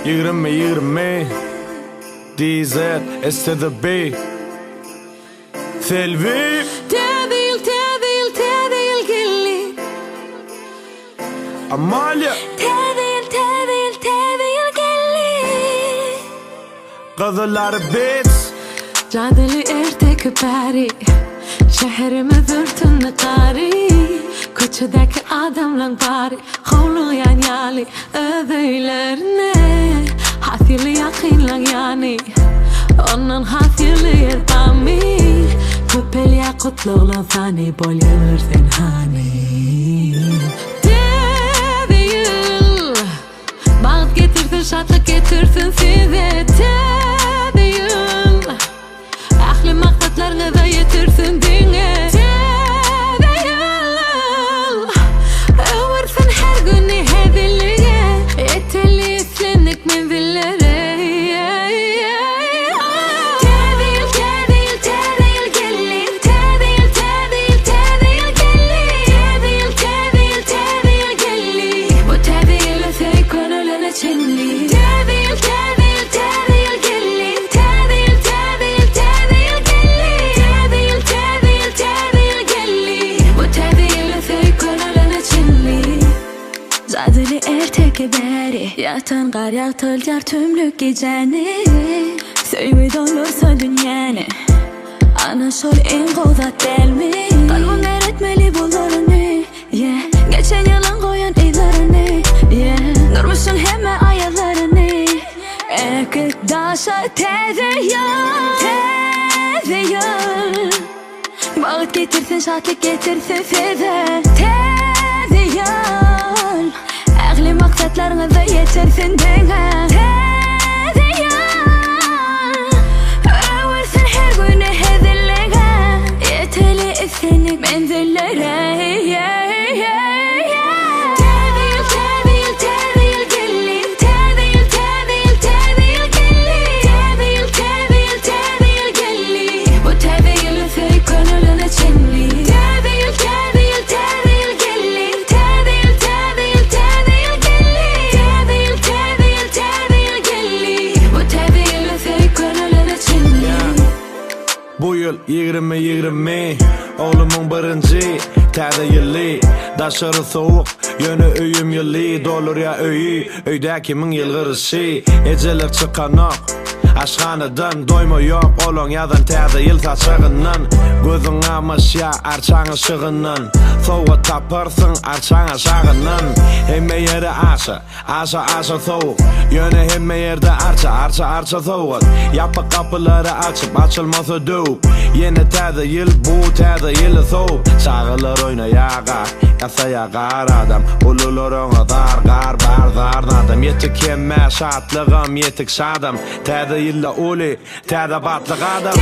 20 Taze, S to the B Selvi Tadil gilli Amalia Tadil gilli Qızlar bits Cadeli ertek bari Şehrimi zürtün qari Koçudaki adamlan bari Hovluyan yali Ödeylerine Hasili yakinlan yani Onun hasili yertami Köpel yakutlu olan fani Bol yılırsen hani Tadil Bağıt getirsin şatlık getirsin size Tadil Ahli maksatlarını da yetirsin dine Tadil Översin her günü hedilliğe Eteli islendik menzillere Zadeli ertek beri Yatan kar yatılcar tümlük geceni Söyü dolursa dünyanı Ana şol en kozat değil mi? Kalbim öğretmeli bulurunu yeah. Geçen yılın koyan ilerini yeah. Durmuşsun hemen ayarlarını Erkek daşa teze yol Bağıt getirsin şatlık getirsin size Teze yol Ahli maksatlarını da yetirsin dene Teze yol Översin her günü hedilliğe Yeteli istenik menzillere Bu yıl 20 Oğlumun birinci Taze yılı Daşarı soğuk Yönü öyüm yılı Dolur ya öyü Öydeki min yıl gırışı Ecelik çıkanak Aşkhanıdan doyma yok Olon yazan taze yıl saçağından Gözün amış ya arçan ışığından Soğuk taparsın arçan aşağından Hemme yeri aşa soğuk Yönü hemme yerde arça soğuk Yapı kapıları açıp açılması dövüp Yeni taze yıl bu taze yılı soğuk Çağılır oyna yağa Yasaya gar adam Ululur ona gar adam Yetik hemme şatlığım yetik şadım Taze yılla uli taze batlık adam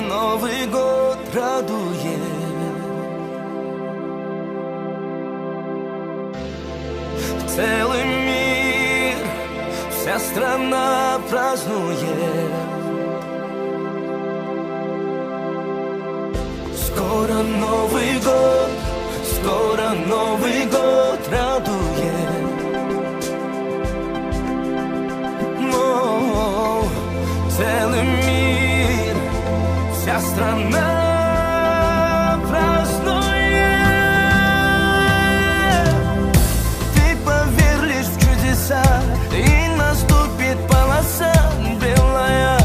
Новый год радует Целый мир, вся страна празднует Скоро Новый год радует Целый мир, вся страна празднует Ты поверь лишь в чудеса И наступит полоса белая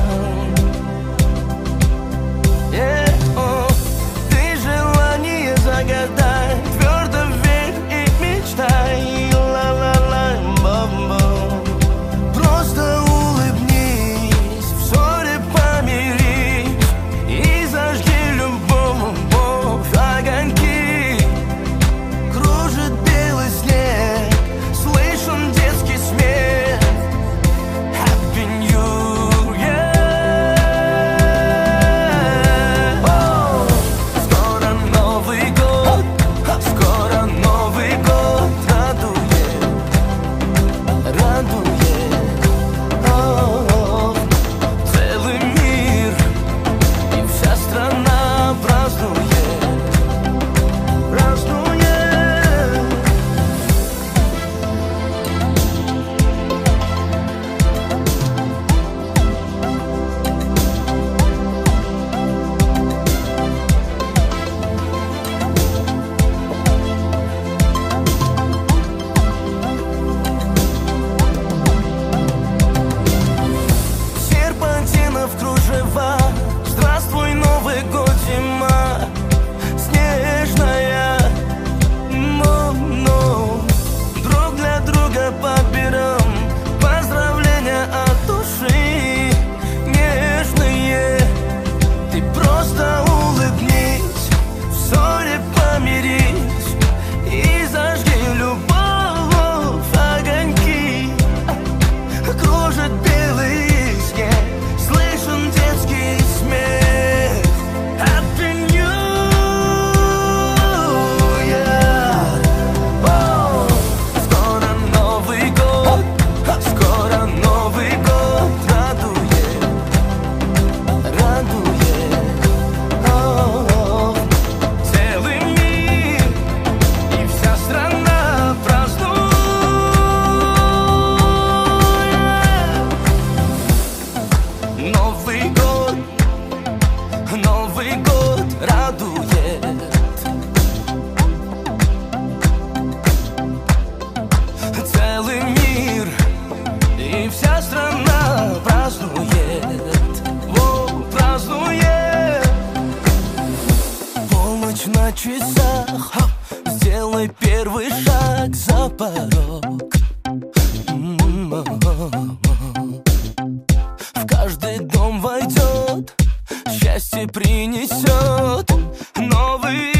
счастье принесет Новый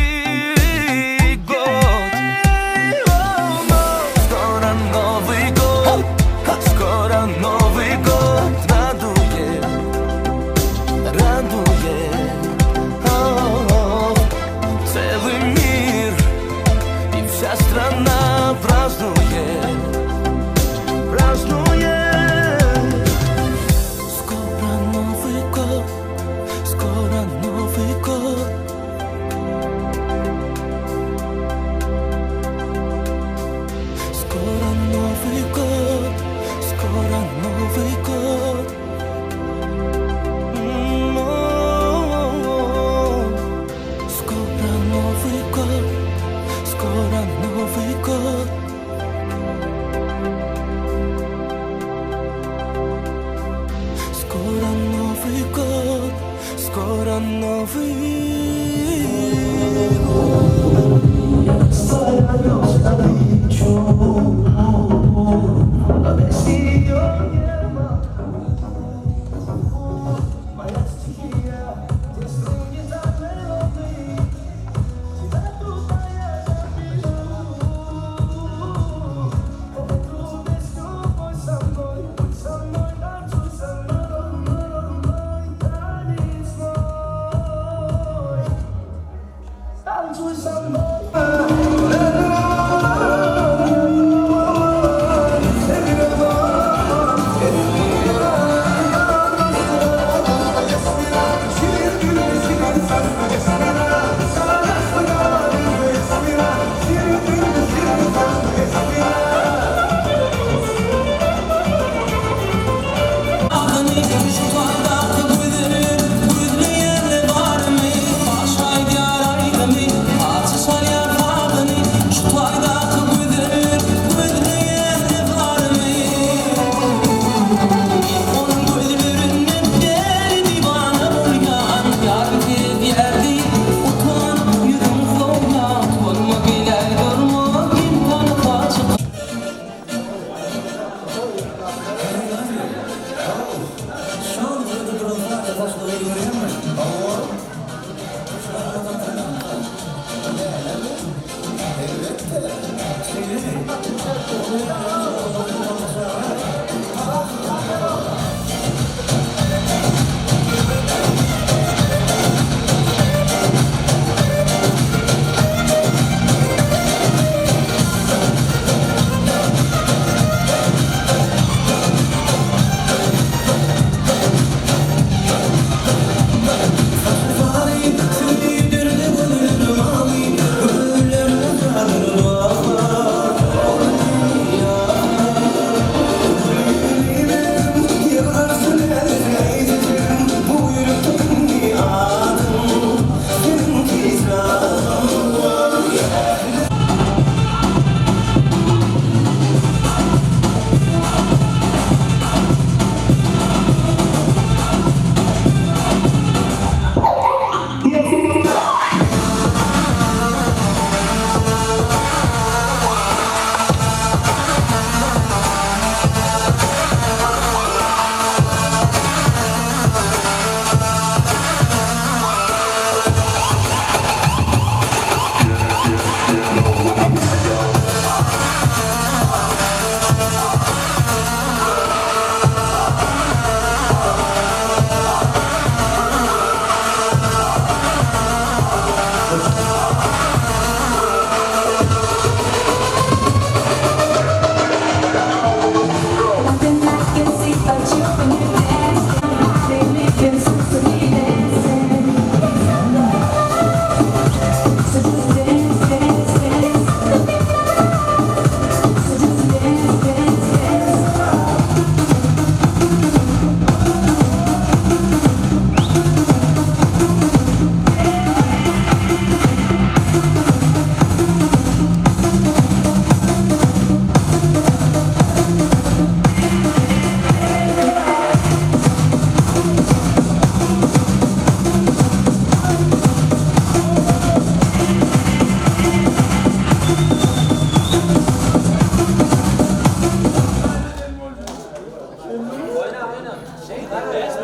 год. Скоро Новый год, скоро Новый год. Радует, радует целый мир, и вся страна празднует, празднует. Скоро Новый год, скоро Новый год. Скоро Новый год, скоро Новый год. Скоро Новый год, скоро Новый год. Скоро Новый год, скоро Новый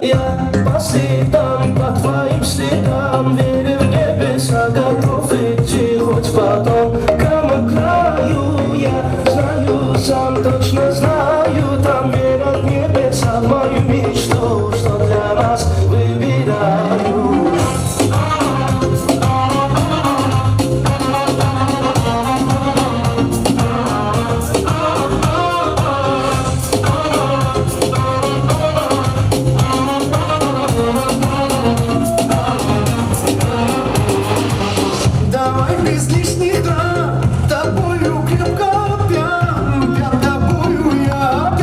Я по следам, по твоим следам, верю в небеса, готов идти хоть потом. Кому краю, я знаю, сам точно знаю, там верят небеса в мою мечту, что для нас выбираю. Давай без лишних драм, тобою крепко пьян, пьян тобою я,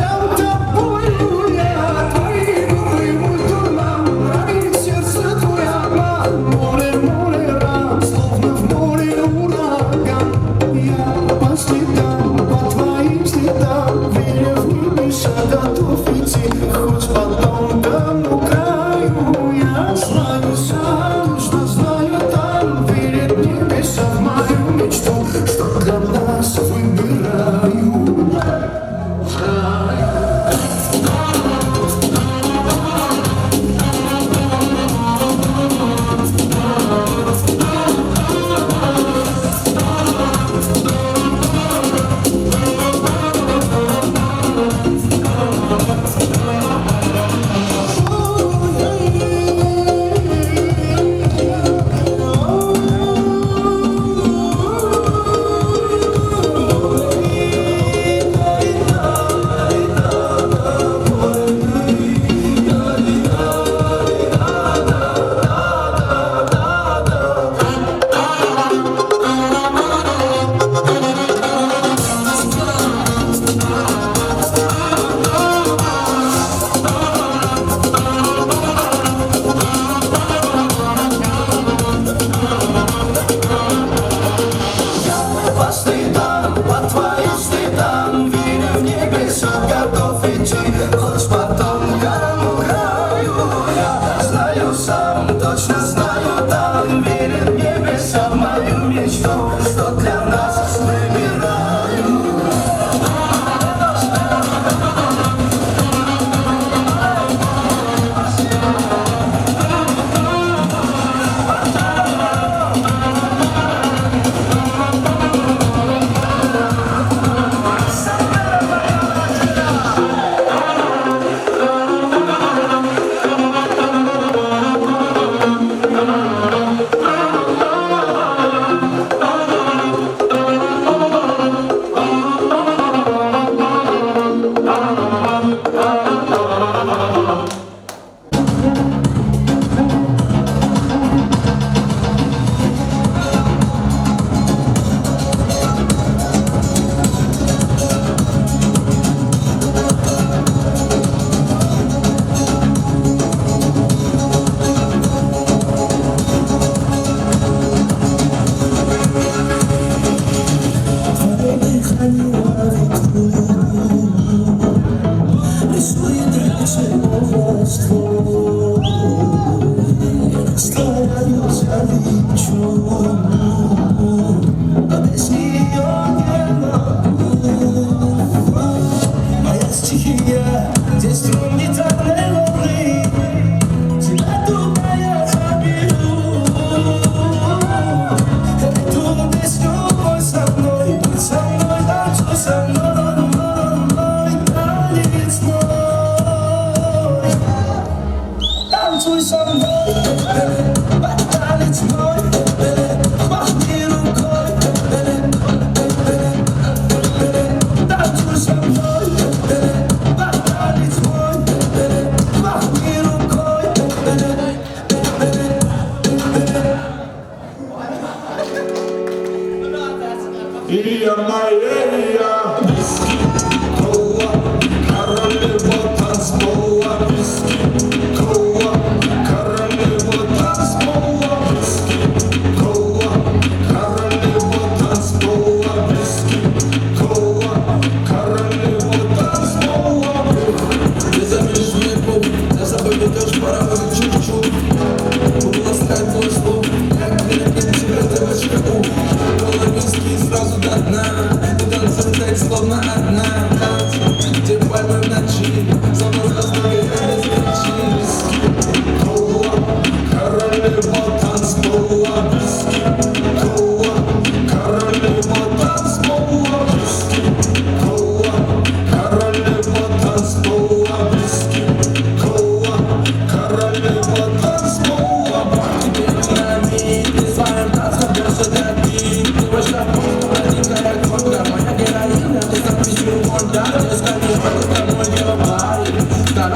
твои губы мой дурман, ранит сердце твой обман, море, море ран, словно в море ураган. Я по следам, по твоим следам, веря в небеса, готов идти, хоть потом тому краю. Я знаю сам, что знаю там, верит небеса в мою мечту, что для нас выбираю. По следам, по твоим следам, веря в небеса, готов идти, хоть потом кому краю. Я знаю сам, точно знаю там, верит небеса в мою мечту, что для нас выбираю.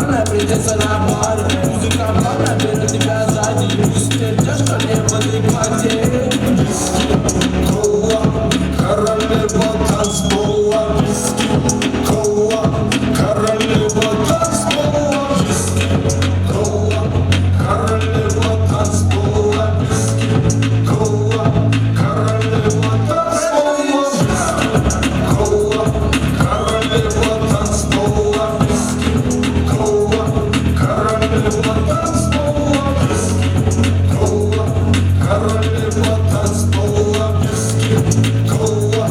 Главное придется на паре. Музыка плавно берет тебя сзади. Теперь те, что не в адеквате. Кола, королева танцпола. Виски, кола, королева танцпола. Виски, кола, королева танцпола. Виски, кола, королева танцпола. Виски, кола, королева танцпола. Виски, кола, королева танцпола. Виски, кола,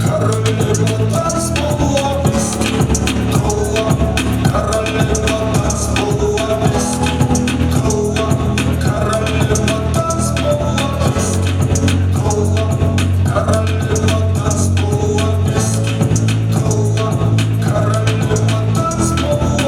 королева танцпола. Виски, кола, королева танцпола. Виски, кола, королева танцпола. Виски, кола, королева танцпола. Виски, кола, королева танцпола.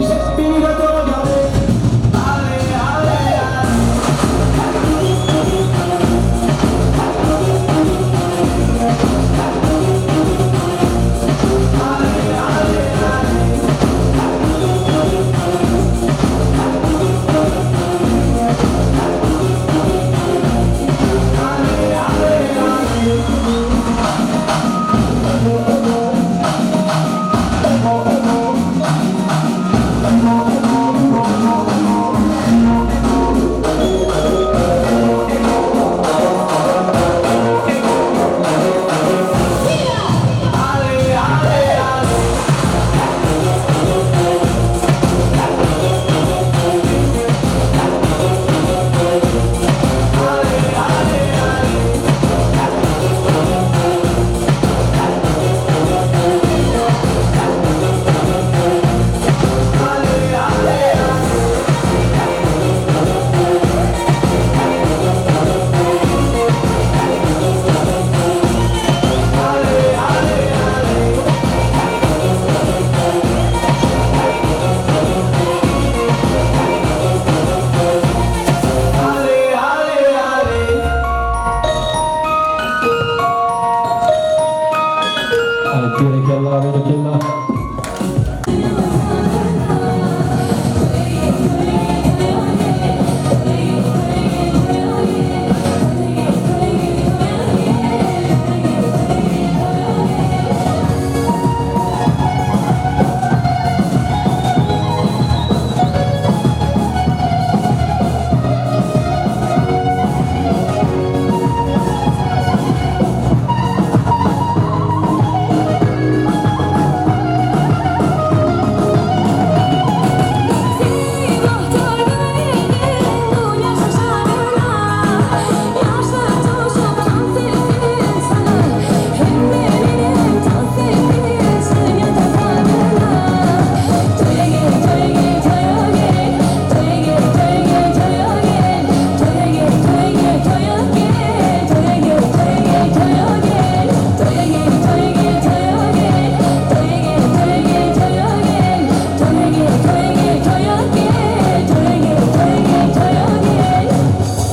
Виски, кола, королева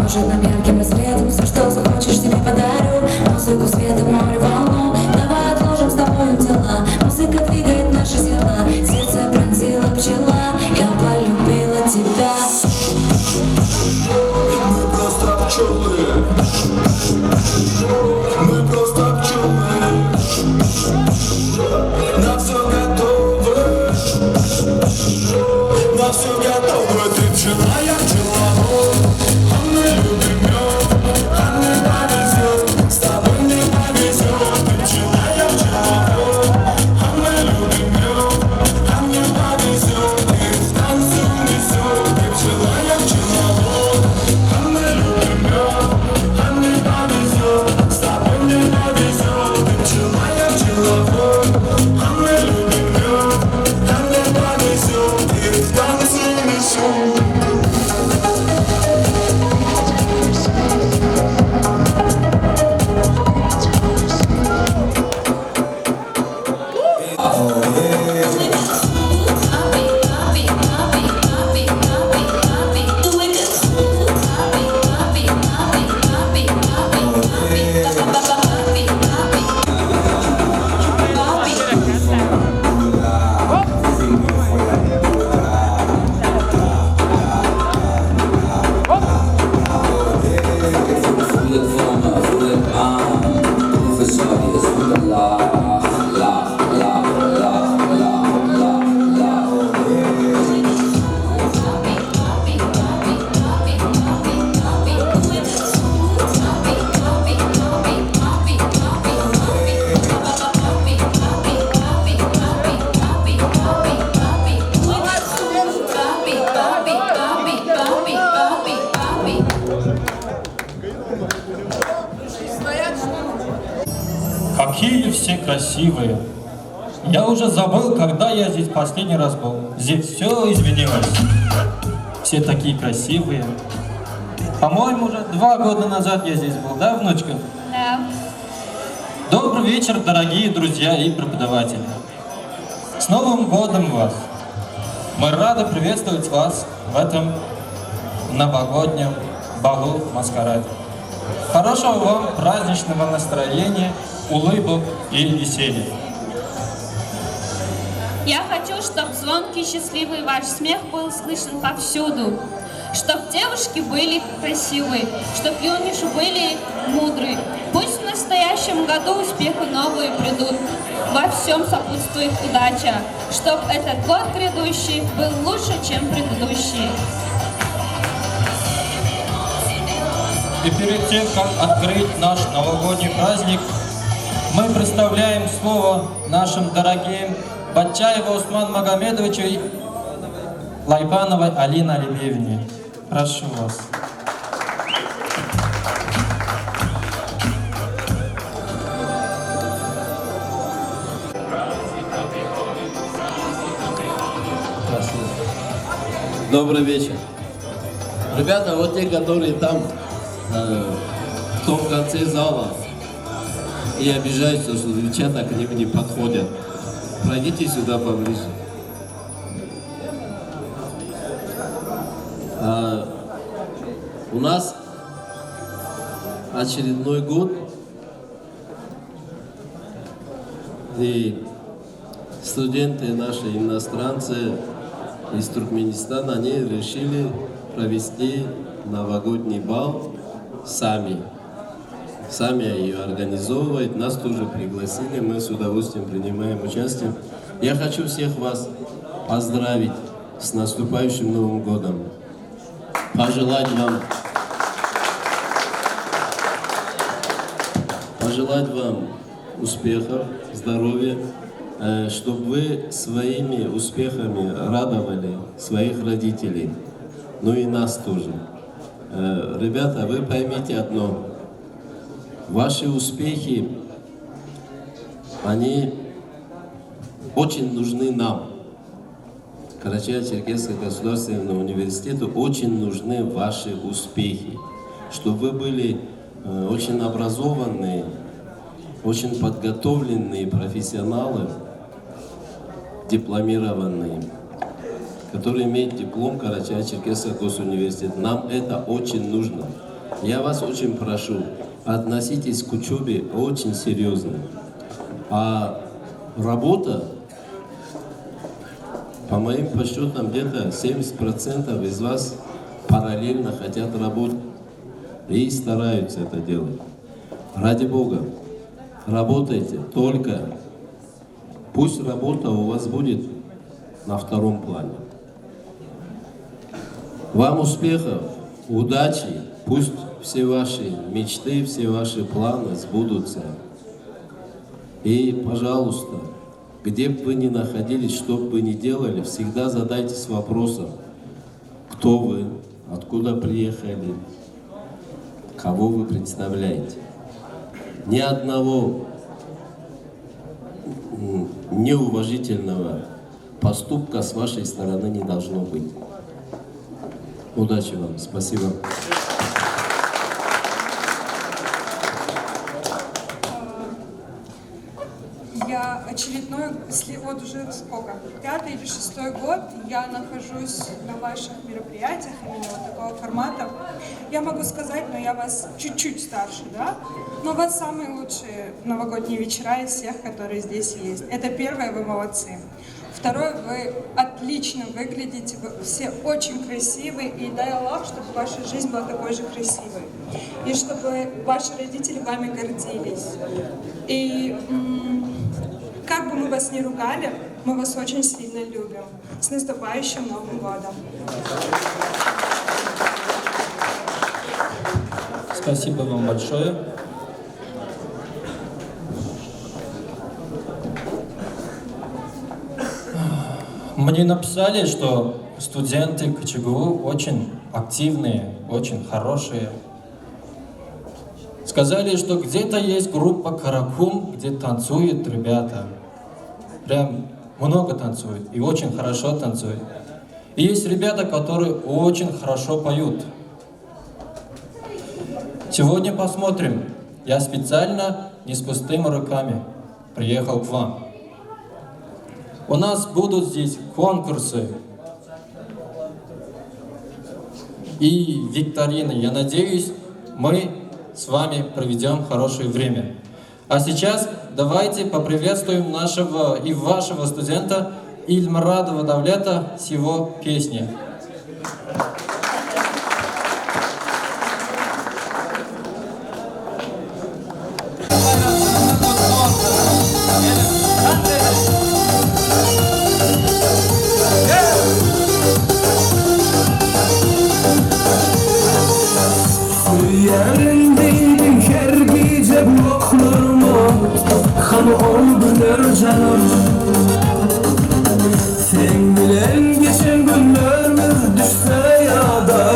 поможет нам ярким рассветом. Все, что захочешь, тебе подарю. Музыку, свет и море, волну. Давай отложим с тобой дела. Музыка двигает наши тела. Сердце пронзила пчела. Я полюбила тебя. Мы просто пчелы. Мы просто пчелы. На все готовы. На все готовы. Ты пчела, я пчеловод. А мы любим мед. А мне повезет. С тобой мне повезет. Ты пчела, я пчеловод. А мы любим мед. А мне повезет. И в танцу несет. Ты пчела, я пчеловод. А мы любим мед. А мне повезет. С тобой мне повезет. Ты пчела, я пчеловод. А мы любим мед. А мне повезет. И в танцу несет. Какие все красивые. Я уже забыл, когда я здесь последний раз был. Здесь все изменилось. Все такие красивые. По-моему, уже 2 года назад я здесь был, да, внучка? Да. Добрый вечер, дорогие друзья и преподаватели. С Новым годом вас! Мы рады приветствовать вас в этом новогоднем балу маскараде. Хорошего вам праздничного настроения, улыбок и веселья. Я хочу, чтобы звонкий, счастливый ваш смех был слышен повсюду. Чтоб девушки были красивые, чтоб юноши были мудрые. Пусть в настоящем году успехи новые придут. Во всем сопутствует удача. Чтоб этот год грядущий был лучше, чем предыдущий. И перед тем, как открыть наш новогодний праздник, мы представляем слово нашим дорогим Батчаеву Усман Магомедовичу и Лайпановой Алине Алиевне. Прошу вас. Добрый вечер. Ребята, вот те, которые там, в том конце зала, и обижаются, что девчата к ним не подходят. Пройдите сюда поближе. У нас очередной год, и студенты наши, иностранцы из Туркменистана, они решили провести новогодний бал сами. Сами ее организовывают, нас тоже пригласили, мы с удовольствием принимаем участие. Я хочу всех вас поздравить с наступающим Новым годом. Пожелать вам успехов, здоровья, чтобы вы своими успехами радовали своих родителей, ну и нас тоже. Ребята, вы поймите одно. Ваши успехи, они очень нужны нам. Карачаево-Черкесскому государственному университету очень нужны ваши успехи. Чтобы вы были очень образованные, очень подготовленные профессионалы, дипломированные, которые имеют диплом Карачаево-Черкесского госуниверситета. Нам это очень нужно. я вас очень прошу, относитесь к учебе очень серьезно. А работа, по моим подсчетам, где-то 70% из вас параллельно хотят работать и стараются это делать. Ради Бога, работайте, только пусть работа у вас будет на втором плане. Вам успехов, удачи, пусть все ваши мечты, все ваши планы сбудутся. И, пожалуйста, где бы вы ни находились, что бы вы ни делали, всегда задайтесь вопросом, кто вы, откуда приехали, кого вы представляете. Ни одного неуважительного поступка с вашей стороны не должно быть. Удачи вам, спасибо. Я очередной, вот уже сколько, 5-й или 6-й год я нахожусь на ваших мероприятиях, именно вот такого формата. Я могу сказать, но я вас чуть-чуть старше, да? Но у вас самые лучшие новогодние вечера из всех, которые здесь есть. Это первое, вы молодцы. Второе, вы отлично выглядите, вы все очень красивые, и дай Аллах, чтобы ваша жизнь была такой же красивой. И чтобы ваши родители вами гордились. И как бы мы вас ни ругали, мы вас очень сильно любим. С наступающим Новым годом! Спасибо вам большое. Мне написали, что студенты КЧГУ очень активные, очень хорошие. Сказали, что где-то есть группа «Каракум», где танцуют ребята. Прям много танцуют и очень хорошо танцуют. И есть ребята, которые очень хорошо поют. Сегодня посмотрим. Я специально не с пустыми руками приехал к вам. У нас будут здесь конкурсы и викторины. Я надеюсь, мы с вами проведем хорошее время. А сейчас давайте поприветствуем нашего и вашего студента Ильмарадова Довлета с его песней. Yerindeydim her gece bloklarıma Kanı oldular canım Sen bilen geçen günlerimiz düşse yada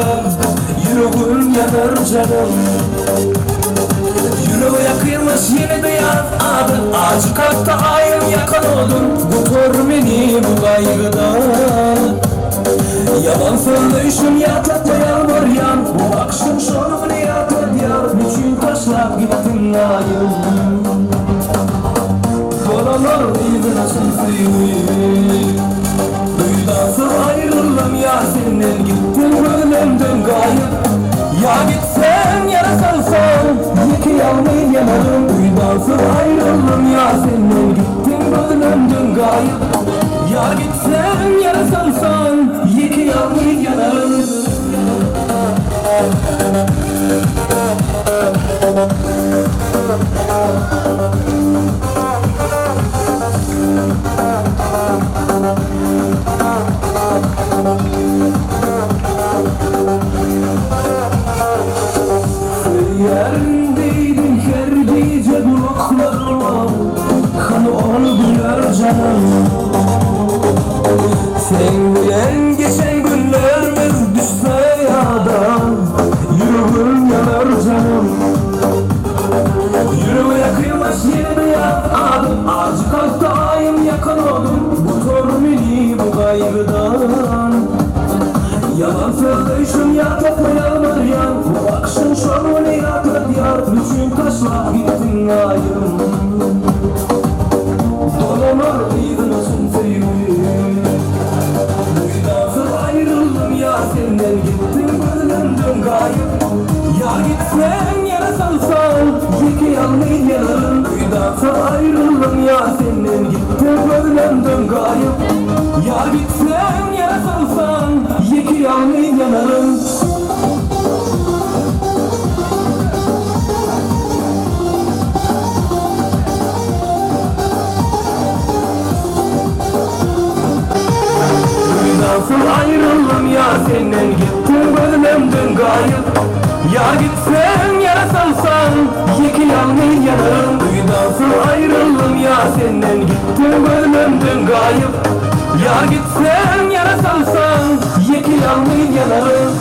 Yüreğim yanar canım Yüreği yakılmış yine de adı Acı kalpte ayım yakan oldun Götür beni bu kaygıdan Yalan söyleyişim yatlatmayan yan Bu akşam şonu yatır yar Bütün taşlar gittin ayım Kolalar izi nasıl suyum Duydan sonra ayrıldım ya senden Gittin gönlümden gayip Ya gitsen ya salsan Yeki yalmayı yemedim Duydan sonra ayrıldım ya senden Gittin gönlümden gayip Ya gitsen ya salsan Yeki yalmayı yemedim Yerindeydim her gece bloklarıma Kanı oldular canım Sen bilen geçen günlerimiz düşse yada Yüreğim yanar canım Yüreği yakılmış yine de adım Acı kalpte ayım yakan oldum Bu tormini bu kaygıdan Yalan söyleyişim yatlatmayanlar yan Bu akşam şonu yatır yar Bütün taşlar gittin ayım Dolanır izi nasıl sevim Duydan sonra ayrıldım ya senden Gittin gönlümden gayip Ya Yar gitsen yere salsan Yeki almayın yanarım Kıyıdansa ayrıldım ya senin Gitti gözlemdüm kayıp Yar gitsen yere salsan Yeki almayın yanarım Nasıl ayrıldım ya senin Gittin gözlemdün kayıp Ya gitsen yere salsan Yeki almayın yanarım Nasıl ayrıldım ya senin Gittin gözlemdün kayıp Ya gitsen yere salsan Yeki almayın yanarım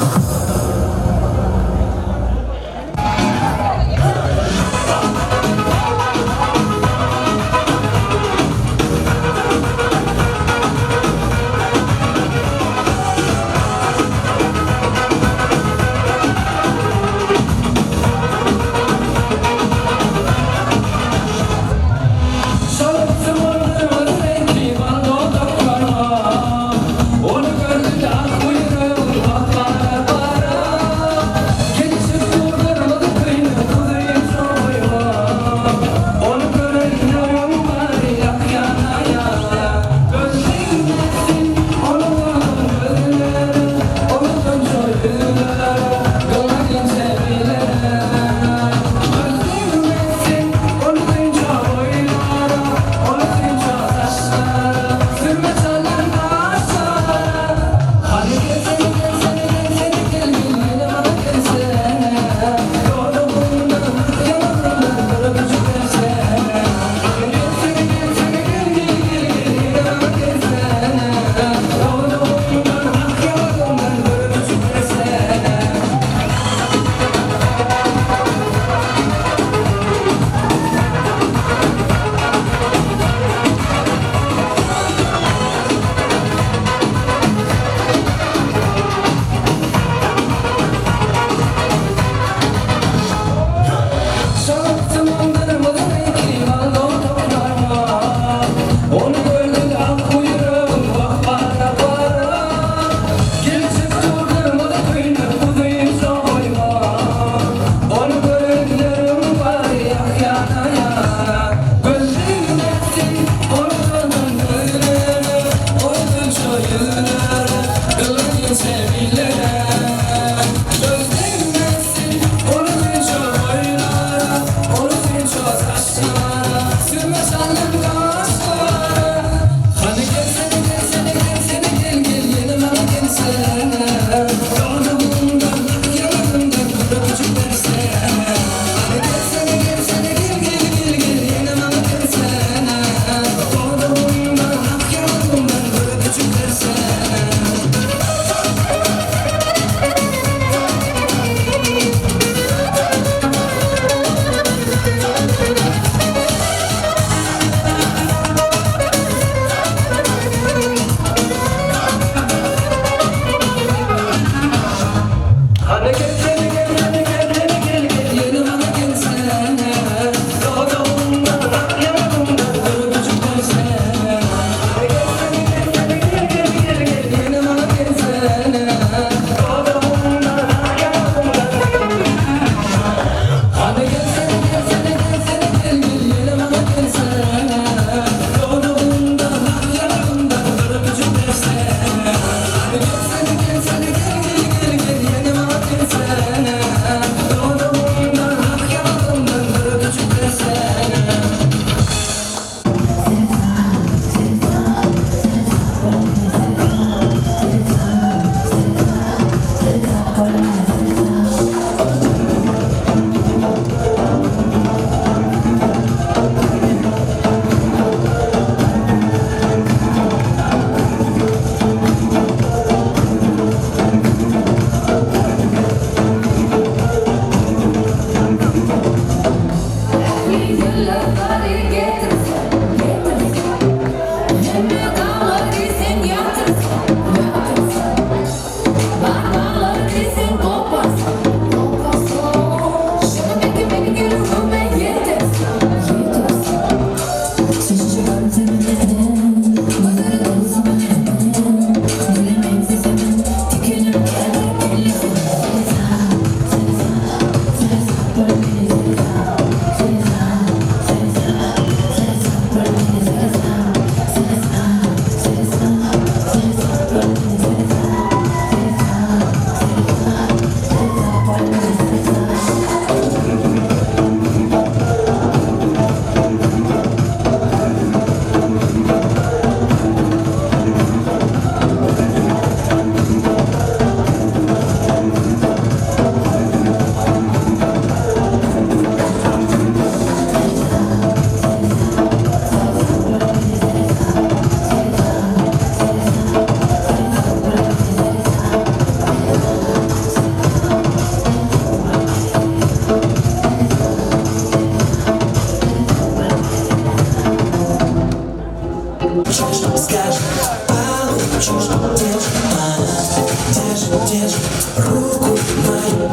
Sen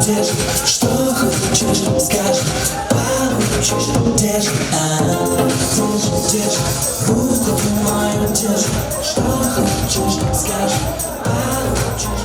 держи, что хочешь, скажи, получишь, держи, держи, руку мою держи, что хочешь, скажи, получишь.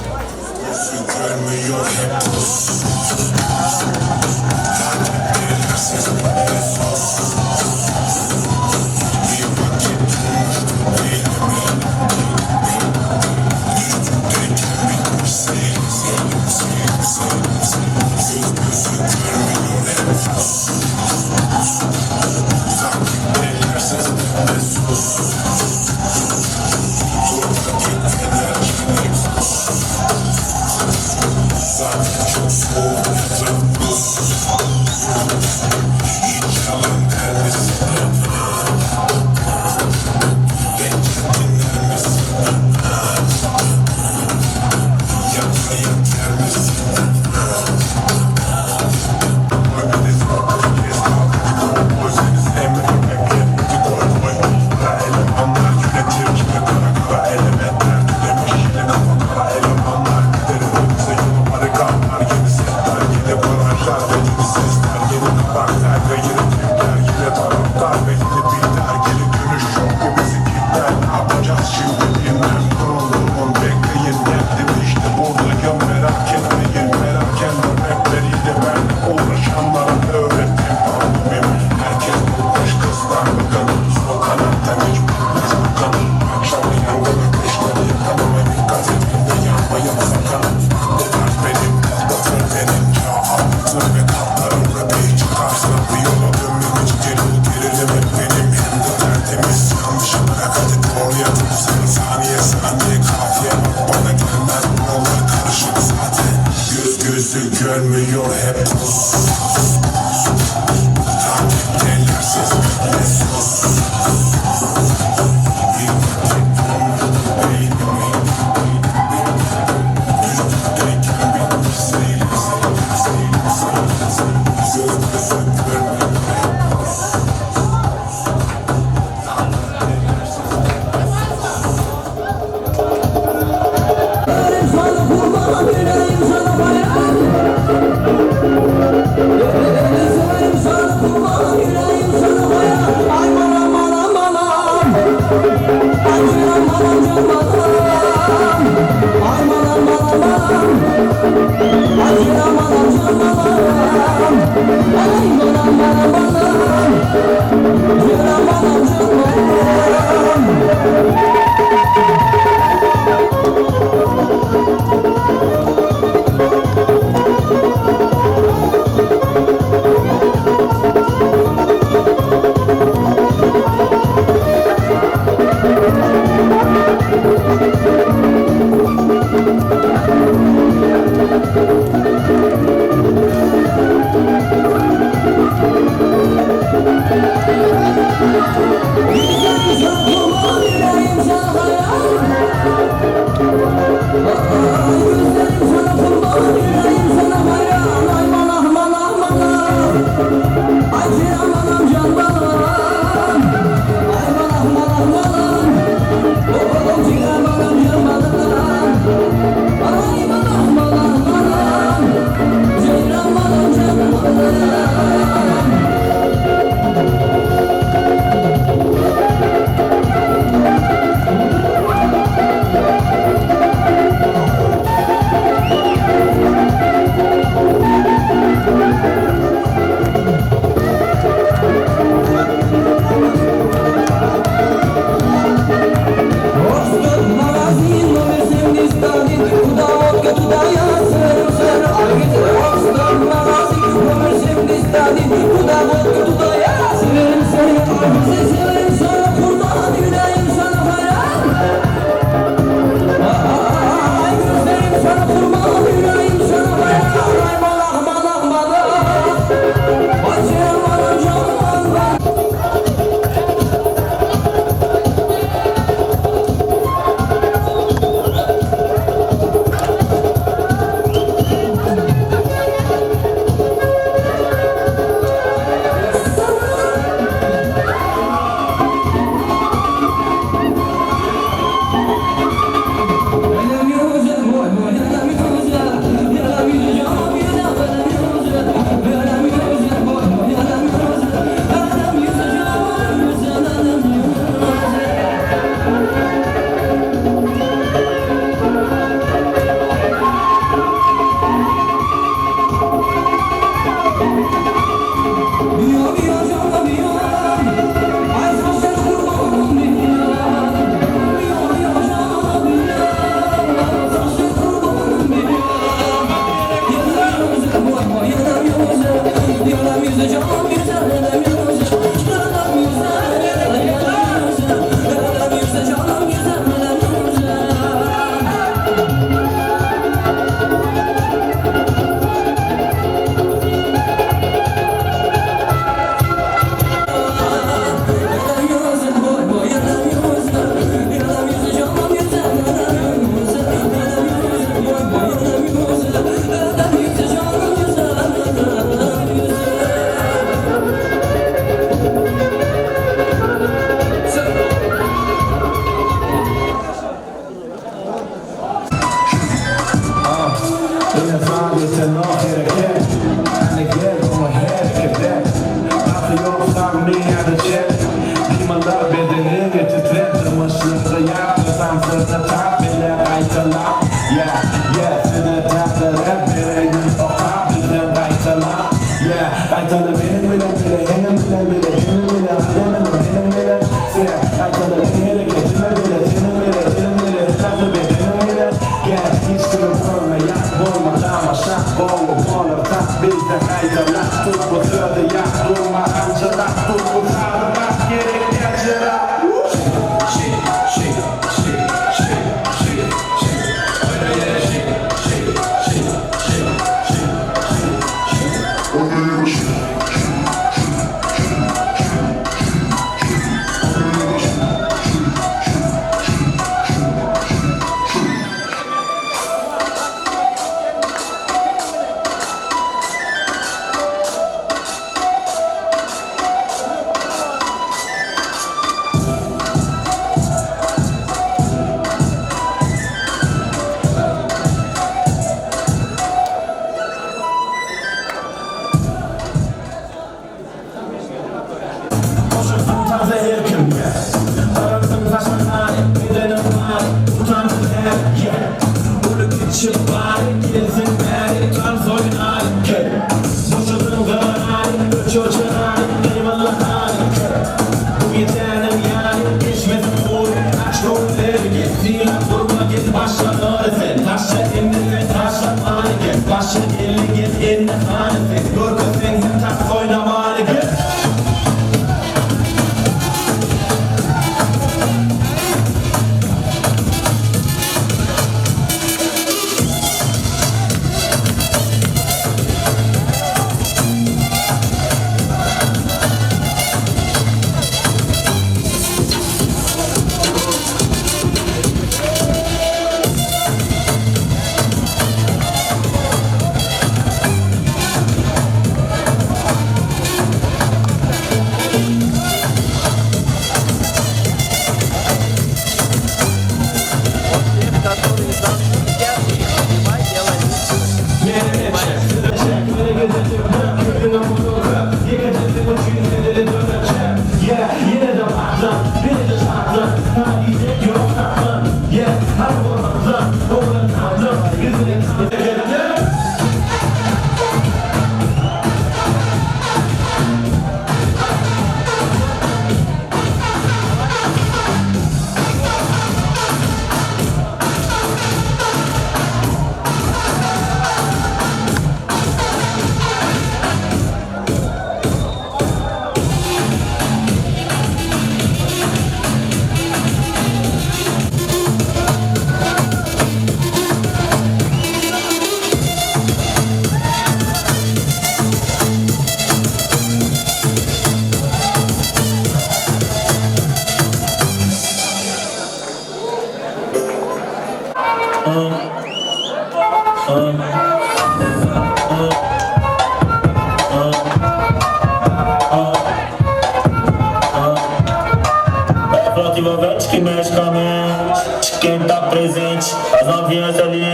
Que mexe com a mente, quem tá presente, as novinhas ali,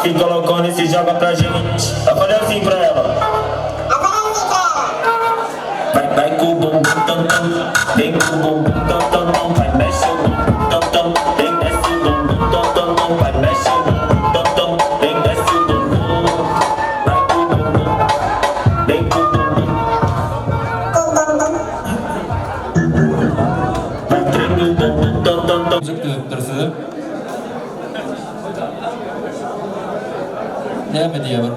que colocando e se joga pra gente. Eu falei assim pra ela: vai com o bumbum tam tam, vem com o bumbum tam tam tam, vai mexe o bumbum tam tam, vem desce o bumbum tam tam tam, vai mexe o bumbum tam tam, vem desce o bumbum, vai com o bumbum, vem com o bumbum, vai treme o bumbum tam tam tam. Ne mi diye bir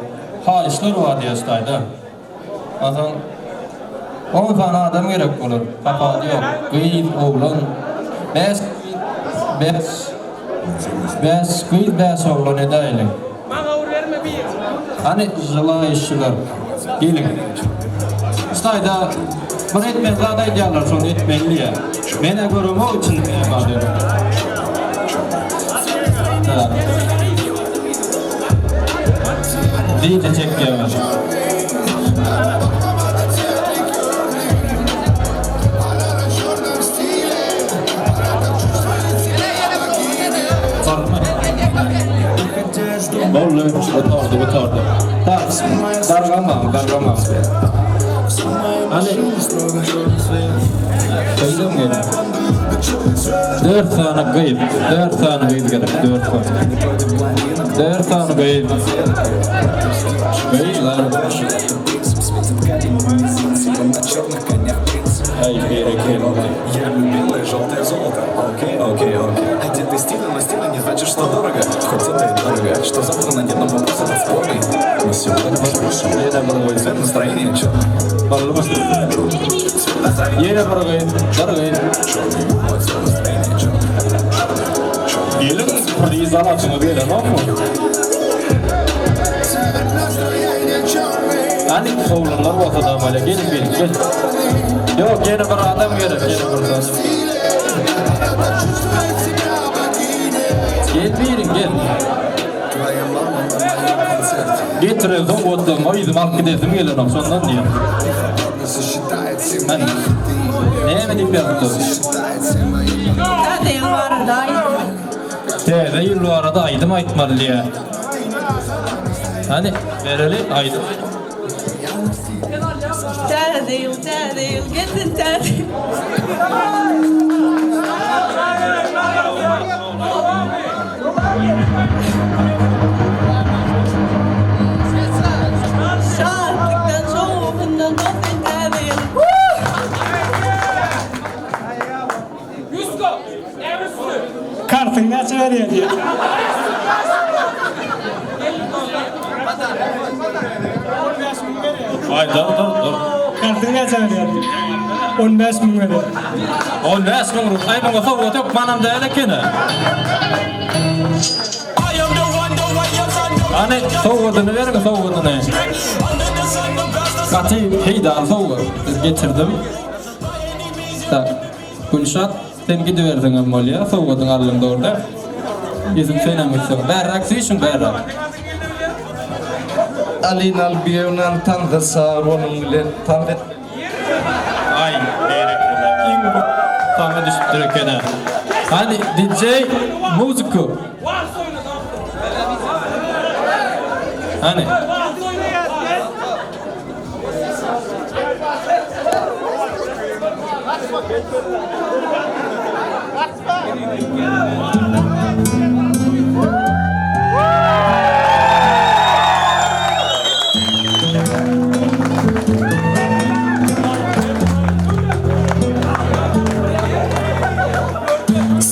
ha işler var diye stayda. Azan 10 tane adam gerek olur. Kapalı yok. Kıyız, oğlan. 5 kıyız, 5 oğlan edeyli. Hani zıla işçiler. Gelin. İstayda bunu etmez daha ediyorlar sonra etmeli ya. Bana göre o için yapmadım. DJ çekiyor. Bollu, oturdu. Dargama. Hani koydum gene. 4 tane kayıt gerek, 4 tane kayıt. Kayıtlar. Ай, перекинул. Я любила желтое золото. Окей. Одетый стильно, но стильно не значит, что дорого. Хоть это и дорого. Что завтра надену, вопрос этот спорный. Но сегодня хорошо. Цвет настроения чё? Yine parayı, darayı. Gelin, priz alacağını verin, ama. Hani oğlanlar ortada böyle, gelin. Yok, yine bir adam gerek, Gel. Getirin, soğuttum, o yüzden halk gidesim gelin, sondan diye. Hani, neye mi dikkat Taze yıl arada aydım aytmalı diye. Hani, vereli aydım. Taze yıl, getir Taze. Şarkıdan soğukundan bakın Taze yıl. Kartın ne veriyor diye. Ay dur. Kartın ne veriyor? 15 bin veriyor. 15 bin rupiya. Ay bana soğuk yok manam değerli kene. Hani soğudunu verin soğudunu. Katı heydan soğuk getirdim. Gülşat sen gidiverdin ammolia soğudun alında orada. Bizim fenomensin. Berrak suyuşun berrak. Alinal biyevnan tandasa ronumle tandet. Ay gerekli. İngu tama düşüp dururken. Hadi DJ müziku. Hani.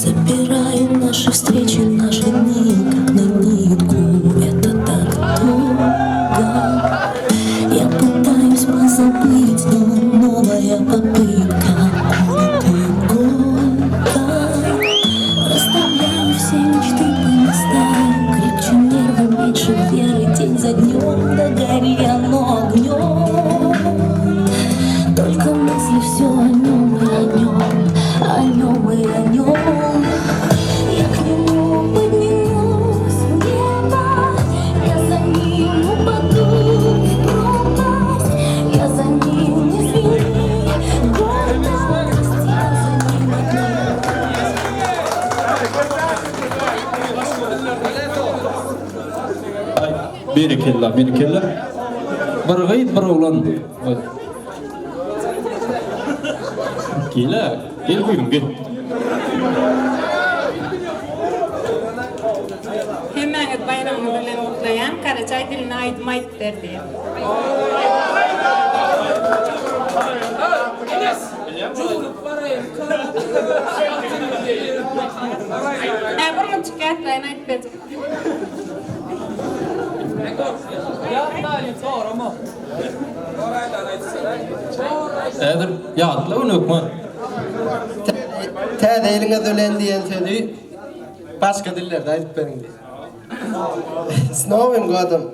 Собираю наши встречи, наши дни, как на нитку. Это так долго. Я пытаюсь позабыть, но новая попытка будет иголка. Расставляю все мечты по местам, крепче нервы, меньше веры, день за днем, догори оно огнем. Только мысли все о нем и о нем, о нем и о нем. Я к нему поднимусь в небо, я за ним упаду в пропасть, я за ним не звени гордость, я за ним Berikilla. Bir gayet bir oğlan. Gel buyurun gel. Hemen bayramı bilen mutlayan Karaçay diline ait maytlar diye. Bunu çıkartlayın ait Eğer yatla unutma. Taze eline dölen diyen seni başka dillerde ayıp benim diye. Snovim godım.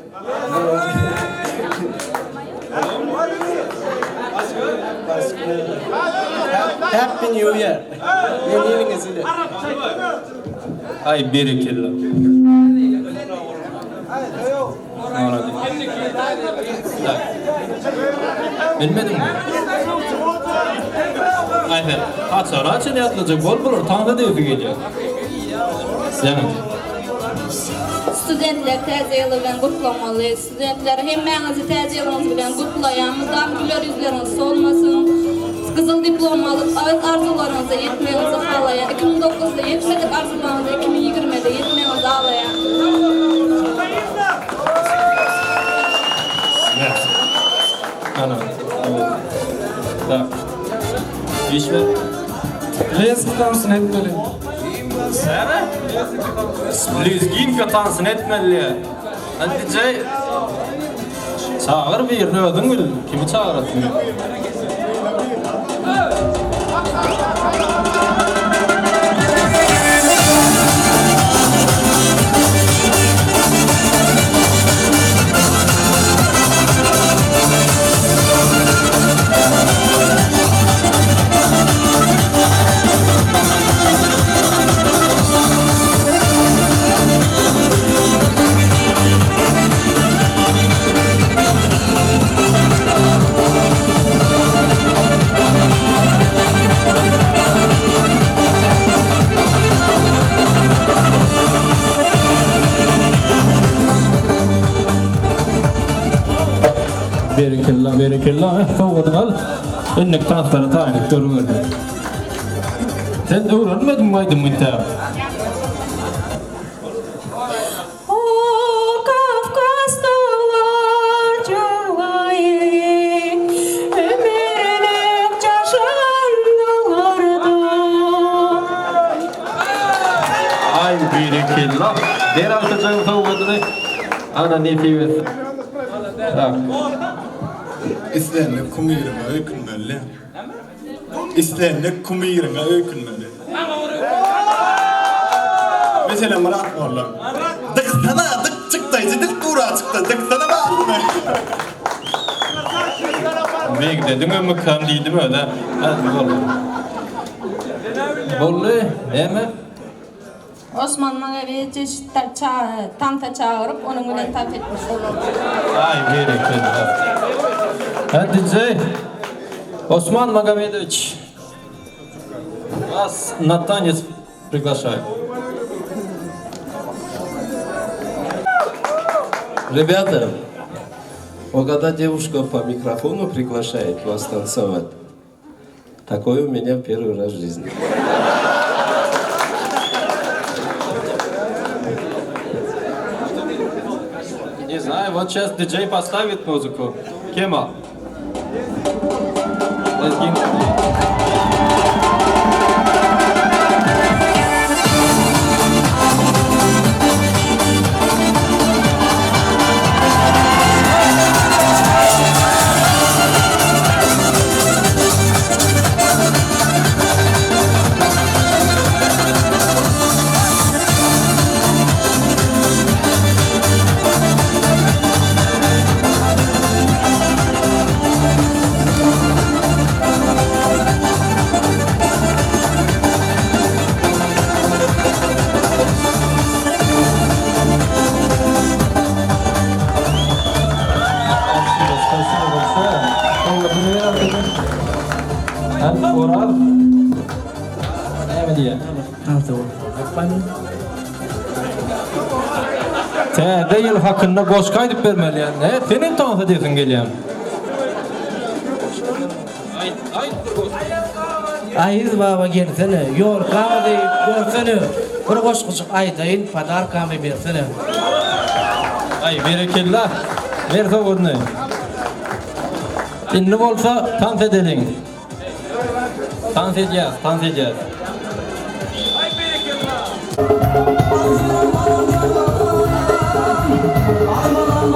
Happy New Year. Yeni yılınız ile. Ay berekella. Bilmedim mi? Aynen. Sonra açın yatılacak bol bulur. Tanrı diyor ki geliyor. Sen Studentler Taze yılı bilen kutlamalı. Studentler hemmenizi Taze yılınız bilen kutlayan. Müdahil yüzleriniz solmasın. Kızıl diploma alıp arzularınıza yetmenizi sağlayan. 2009'da yetmedik arzularınıza 2020'de yetmenizi ağlayan. evet. Ana. Evet. Tak. İş ver. Lesk dansın etmeli. Sara? Lezginka tansın etmeli. Hadi çağır bir yerini ödün gül. Kimi çağıratın? Berekella, fawwadın al. İnnek tansları taynik görüverdi. Sen öğrenmedin mi aydın mıydı? Ay berekella. Derhal kızım fawwadını. Ana ne fiyat? Tak. İslenlik kumirine öykünmeli. İslenlik kumirine öykünmeli. Mesela Murat varlar. Dıksana dık çıktı, cidil kura çıktı, dıksana bağlı. Bek dedim ama kandiydim öyle. Hadi oldu. Bollu, değil mi? Osman Magavi tanta çağırıp onun bilen tap etmiş olur. Ay berekella. Hadi Osman Магомедович, вас на танец приглашаю. Ребята, когда девушка по микрофону приглашает вас танцевать, такое у меня первый раз в жизни. Не знаю, вот сейчас диджей поставит музыку. Кема? Oral. Ne diye? Te değil hakkında boş kaydıp vermeli yani. Ne? Senin tanıt ediyorsun geliyorum. Ayız baba gelsene. Yor kahve görsene. Bir koş aytayın padar kahve versene. Ay berekella. Ver tavodunu. Şimdi olsa tanıt edelim. Tanıt edeceğiz, tanıt edeceğiz. Allah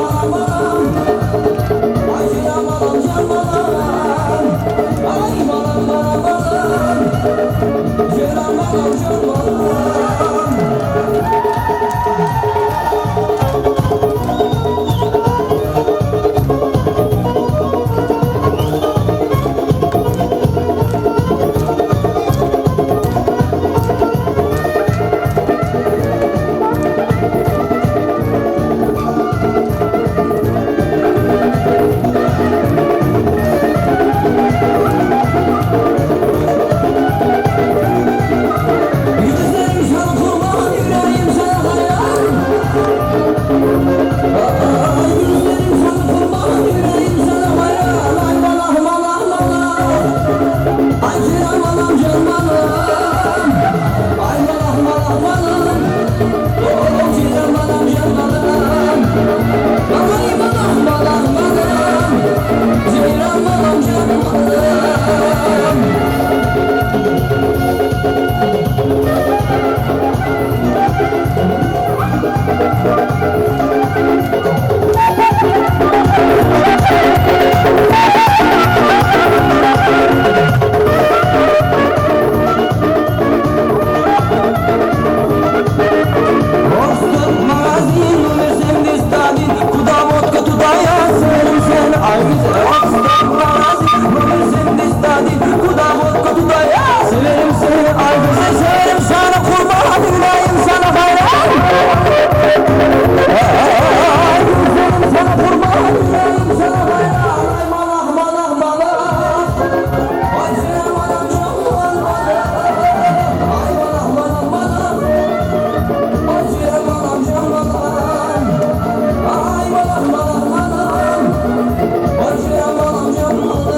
Severim seni ayrıca severim sana kurban olayım sana hayran. Severim sana kurban olayım sana hayran. Malak malak malak. Ay severim anam çok malak. Ay malak malak malak. Ay severim anam çok malak. Ay malak malak malak. Ay severim anam çok malak.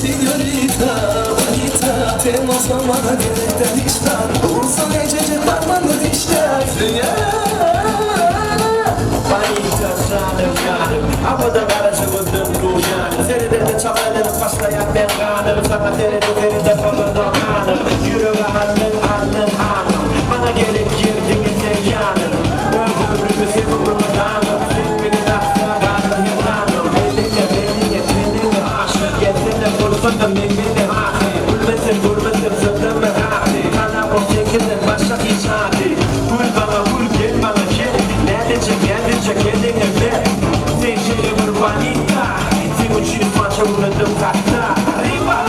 Signorita Telmasam bana gerekten işler Olursa gecece parmağını dişler Havada garajı buldum duyan Seride çabalarım başlayan ben kanım Sana terede kolunda kanım Yüreğe alnın hanım Bana gelip girdin sen yanım Ömrümü seviyorum kanım Sen beni nasıl kanım yılanım Benimle aşık Kendine fırsatım benimle haki Gurbetim sırtımı haki Bana o şekilde başa hiç hadi Vur bana vur gel bana gel Neredeyse kendine ver Sen şeyi vur vanita Sen uçuyuz maça uğradım katta Arriba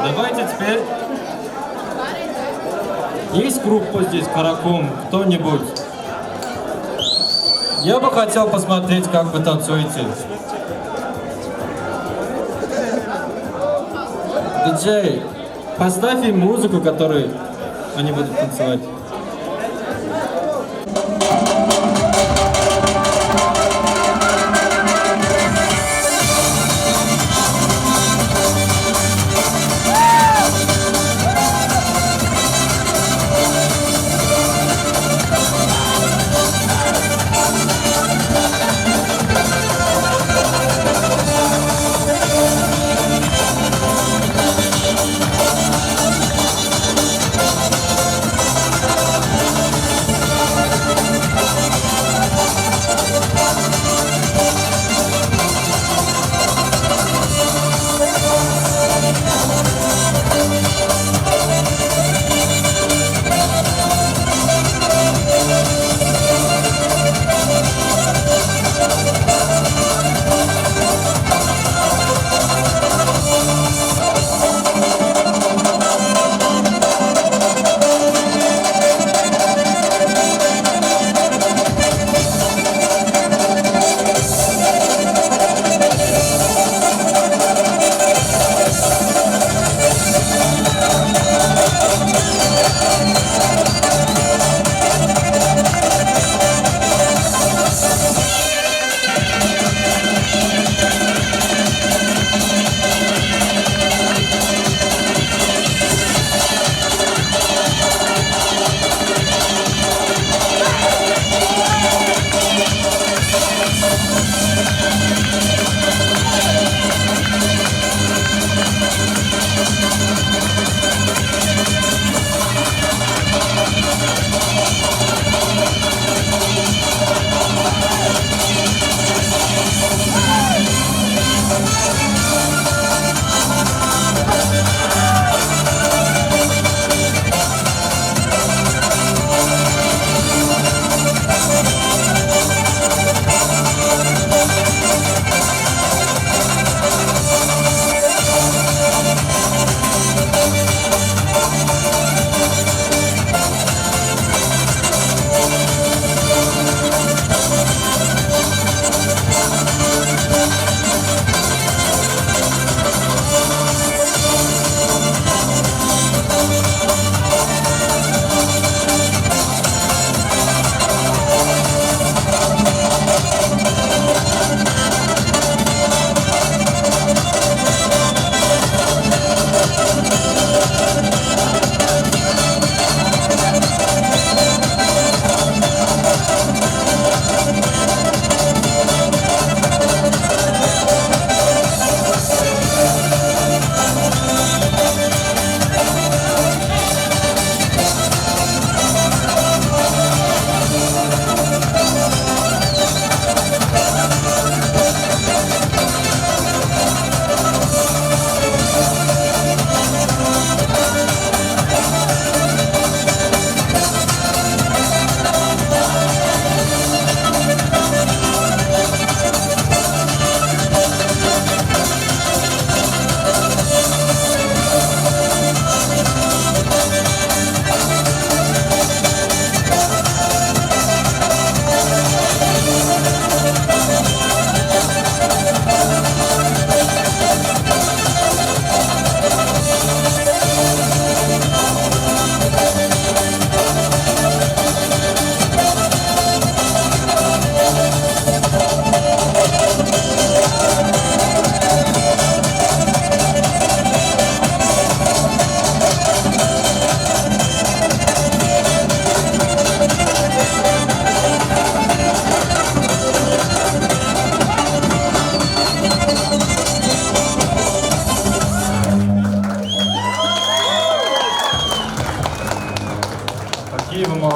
Давайте теперь... Есть группа здесь, каракум, кто-нибудь? Я бы хотел посмотреть, как вы танцуете. Диджей, поставь им музыку, которую они будут танцевать.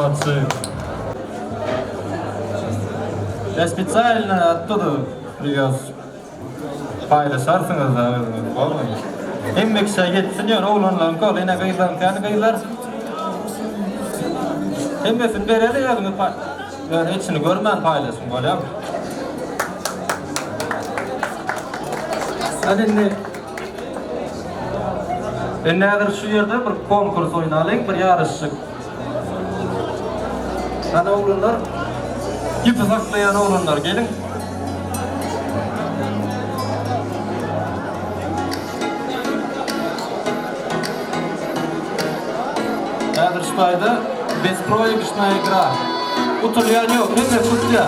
Молодцы. Я специально оттуда привез файлы сарсыңыз да болмай. Эммексе кетсинер оğlanların kol ene kıyılar, kani kıyılar. Emmesin bereli yazını böyle içini görmen paylaşın böyle. Hani nedir şu yerde bir konkurs oynayalım, bir yarışçı. Hani oğlanlar, gibi saklayan oğlanlar gelin. Nedir şu ayda? Беспроигрышная игра. Утульян yok, не кутля.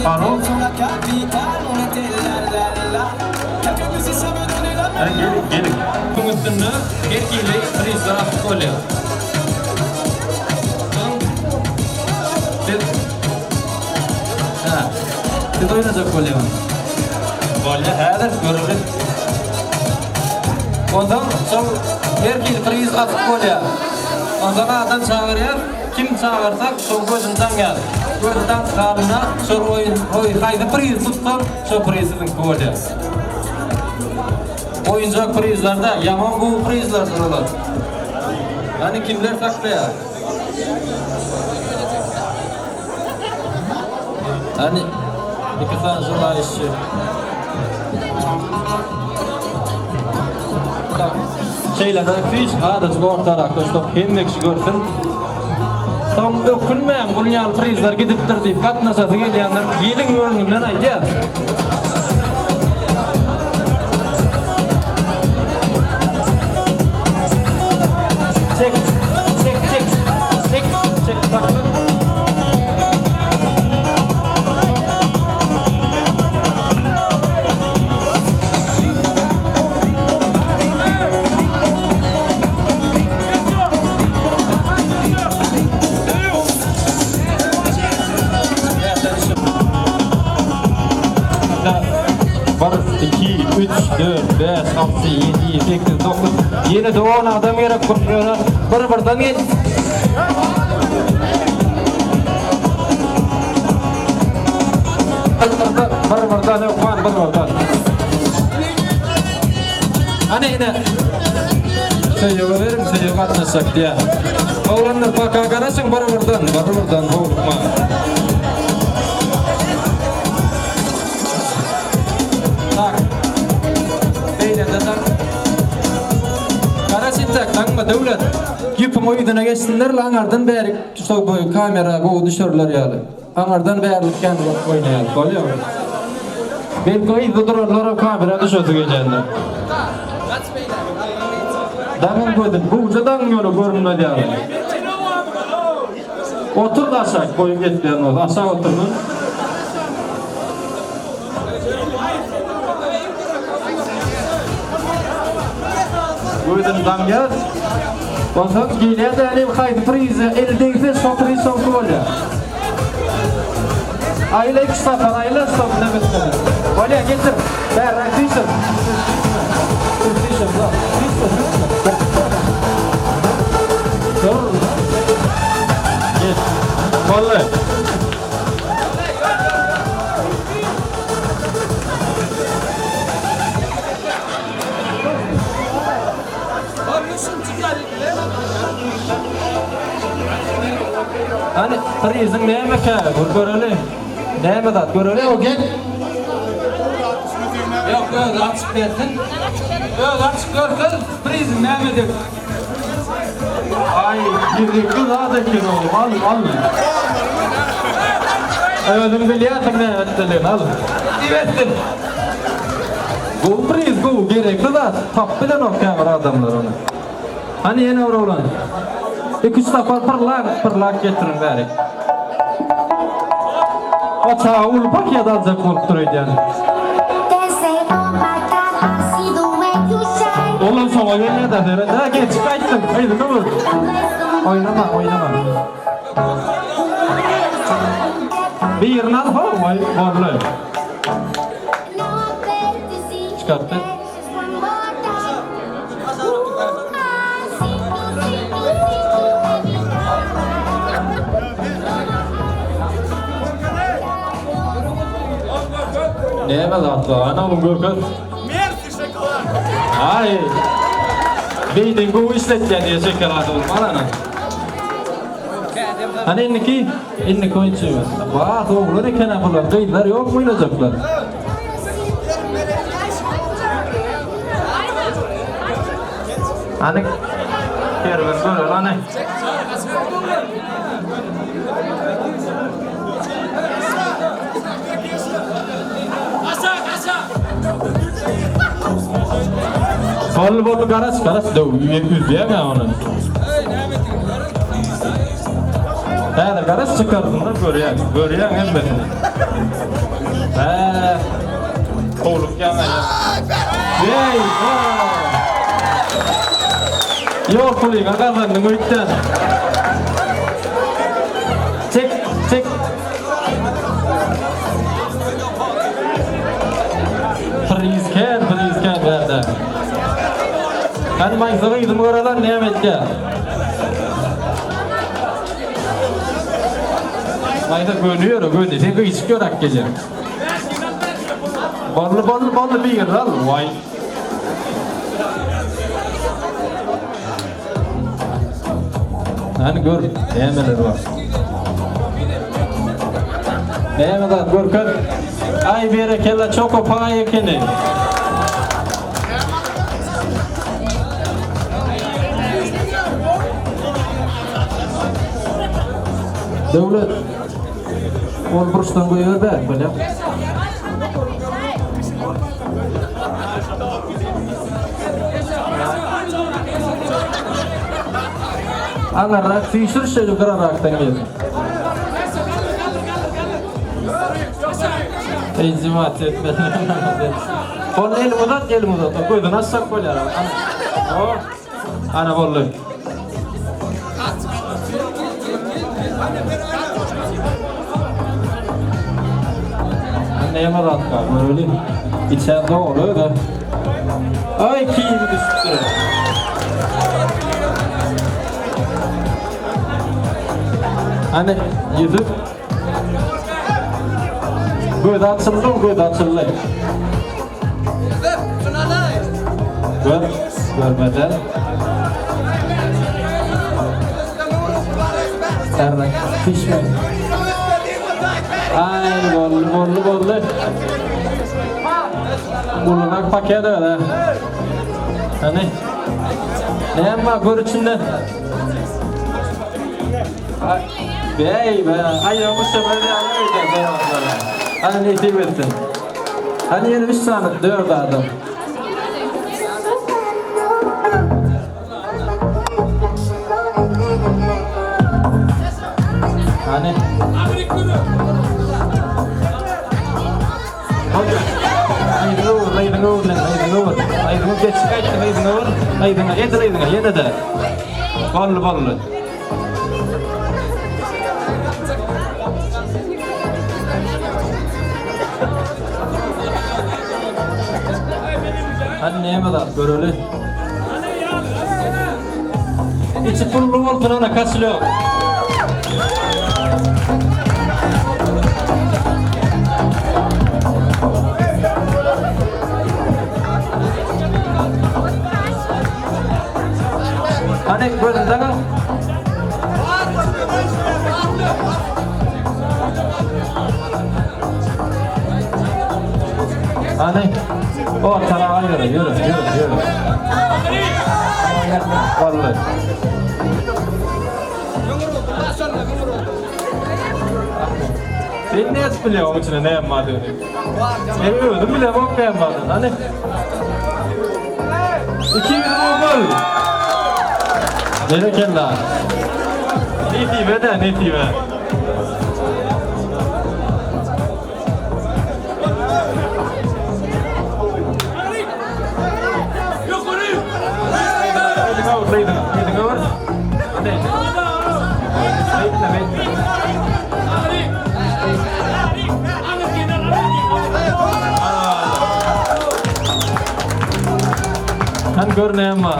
Pardon? Gelin. Üstünde etkili prizler atıp oluyor. Siz oynayacak oluyor. Böyle her görülür. Ondan sonra etkili priz atıp oluyor. Ondan adam çağırıyor. Kim çağırsak son gözünden geldi. Gözünden çıkarına sonra oyun haydi priz tutsan şu prizin oluyor. Oyuncak prizlerde yaman bu prizler dururlar. Yani kimler saklıyor? Hani iki tane zırla işçi. Şeylerden fiş, adet ortarak dostum hemde kişi görsün. Tam ökünmeyen bunyalı prizler gidiptir deyip katnaşası geliyenler gelin önünden aydı. Çek bakın. Bir, 2, 3, 4, 5, 6, 7, 8, 9. Yine doğan adam yere kurtuyorlar. Bırdan git. Bırdan yok var, bırdan. Hani yine söylüyor verin, söylüyor katlaşacak diye. Oğlanlar baka karasın, bırdan olma. Kanma Dovlet. Yupum oyduna geçsinler lan ardan beri şu bu kamera bu düşürler yani. Anardan beri kendi oynayalım. Oluyor mu? Ben koydu dururlar kamera düşürdü geçende. Damın koydum. Bu ucadan görünmedi yani. Otur da aşağı koyun getiriyor onu. Aşağı oturdun. Koydun dam gel. Ondan geliyor da hani kaydı prizi eldeyse son priz son kolya. Aile iki sefer aile son ne mesela. Kolya getir. Ben rakışım. Dur. Git. Kolya. Hani prizin neyme ki? Göreli. Neyme dat? Göreli o gel. Yok öyle açık versin. Öyle açık görsen prizin neyme de. Ay girdi kız adı ki oğlum al. Ödüm biliyatın ne ettilerin al. İvettin. Bu priz bu gerekli da tap bilen okuyan adamlar onu. Hani yine oğlan. 2-3 sefer pırlak getirin bari. O çağı ulpak ya da alacak olup duruyor yani. Oğlum sana gel ne de daha geç kaçtın. Haydi dur. Oynama. Bir yerine al falan böyle. Çıkarttı. Neyme zatlı, ana bu görkez. Ay, beydin bu işletken diye şekerladı olmalı ana. Hani inni koyunçuyum. Vaat oğlu ne kena bulan, kıyılar yok mu inecekler? Hani, kerber böyle lan ne? Bol garas da üzdeyem ya onu. Da garas çıkardın da görüyen elbetini. Oğlum gelme ya. Yok kulik kazandın uyuktan. Çek. Please can verdi. Kan mayzagıydım oralar ne emetke. Mayda görünüyor. Sen de hiç görak gece. Ballı bir yer al. Vay. Hani gör, emeler var. Emeler gör kan. Ay bere kella çoko paya kene. Dovlet. Ol burçtan koyuyor be böyle. Angarak fisur şöyle kararaktan geldi. Ecmat etmedi. Kon el mudat. Koydu nasıl koyar? Ana bollu. Anneye mudat kal böyle. İçeride oluyor da. Ay ki düştü. Hani yüzük göz açıldı. Görmeden Serrak pişme. Ay bollu. Bulunak paket öyle. Hani ne ama görüçünde. Bey be, ayağımı şöyle alaydı böyle. Hani ne ettin? Hani yeni bir sanat 4 adam. Hani? Ballı. Hani neye mi lan görülü? İçi pullu oldu ana kaçılıyor. Hani böyle daga. Hani o tarafa yürü. Vallahi. Sen ne yapıyorsun onun için ne yapmadın? Eviyordum bile bok yapmadın hani. 200 gol. Nereye geldi? Ne diye? Leiding over. Nee. Weet. Han går Emma.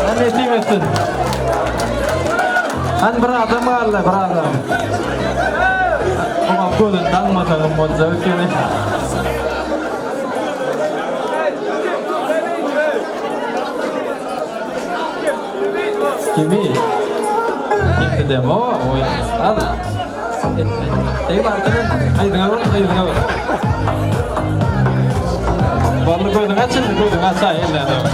Han är teamet. An bir adam var, bir adam. Ama gözün tanımadığım bolsa ökeni. Kimi? Kim demo? Oy. Al. Ey barkın. Haydi gör, haydi gör. Balı koydun açın, koydun aşağı ellerine.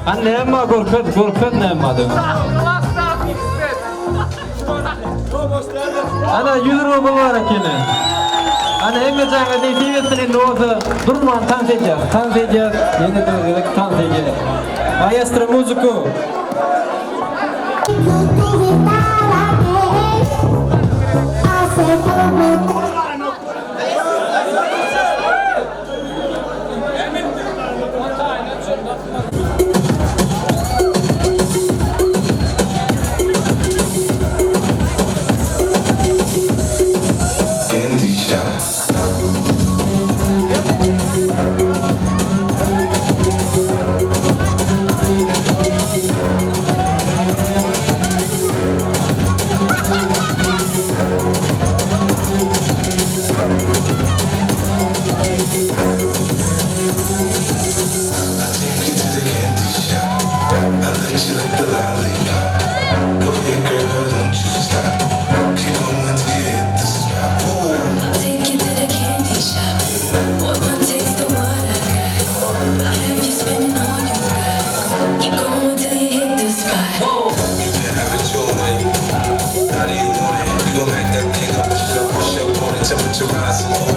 Anne emma korkut ne emma diyor. Ana 100 ruble var akine. Ana emme canga ne TV'sinin nozu durman tan edeceğiz. Yeni de tan edeceğiz. Maestro müziku. Temperature rise.